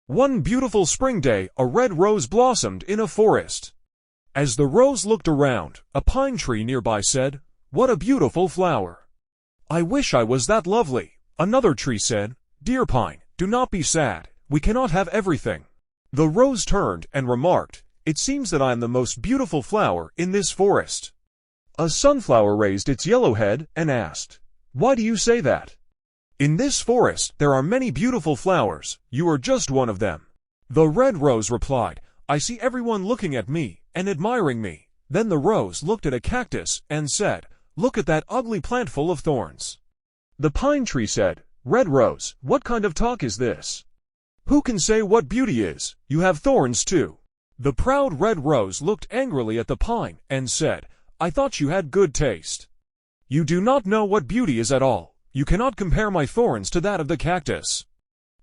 One beautiful spring day, a red rose blossomed in a forest. As the rose looked around, a pine tree nearby said, "What a beautiful flower." "I wish I was that lovely," another tree said. "Dear pine, do not be sad. We cannot have everything." The rose turned and remarked, "It seems that I am the most beautiful flower in this forest." A sunflower raised its yellow head and asked, "Why do you say that?" "In this forest there are many beautiful flowers. You are just one of them." The red rose replied, "I see everyone looking at me and admiring me." Then the rose looked at a cactus and said, "Look at that ugly plant full of thorns." The pine tree said, "Red rose, what kind of talk is this? Who can say what beauty is? You have thorns too." The proud red rose looked angrily at the pine and said, "I thought you had good taste. You do not know what beauty is at all. You cannot compare my thorns to that of the cactus."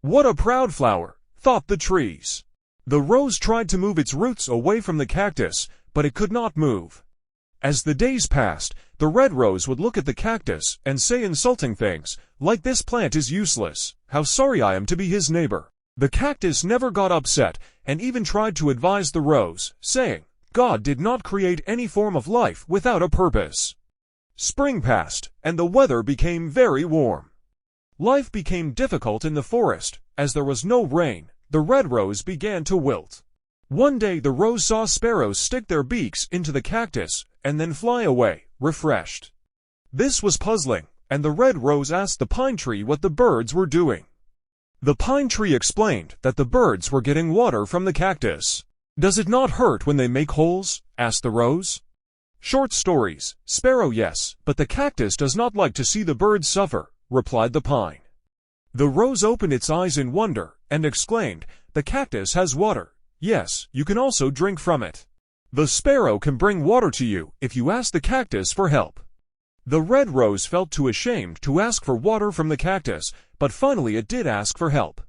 "What a proud flower," thought the trees. The rose tried to move its roots away from the cactus, but it could not move. As the days passed, the red rose would look at the cactus and say insulting things, like, "This plant is useless. How sorry I am to be his neighbor." The cactus never got upset and even tried to advise the rose, saying, "God did not create any form of life without a purpose." Spring passed, and the weather became very warm. Life became difficult in the forest. As there was no rain, the red rose began to wilt. One day the rose saw sparrows stick their beaks into the cactus and then fly away, refreshed. This was puzzling, and the red rose asked the pine tree what the birds were doing. The pine tree explained that the birds were getting water from the cactus. "Does it not hurt when they make holes?" asked the rose. "Short stories, sparrow, yes, but the cactus does not like to see the birds suffer," replied the pine. The rose opened its eyes in wonder and exclaimed, "The cactus has water. Yes, you can also drink from it. The sparrow can bring water to you if you ask the cactus for help." The red rose felt too ashamed to ask for water from the cactus, but finally it did ask for help.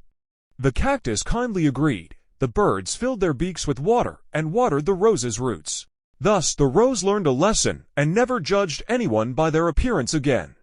The cactus kindly agreed. The birds filled their beaks with water and watered the rose's roots. Thus the rose learned a lesson and never judged anyone by their appearance again.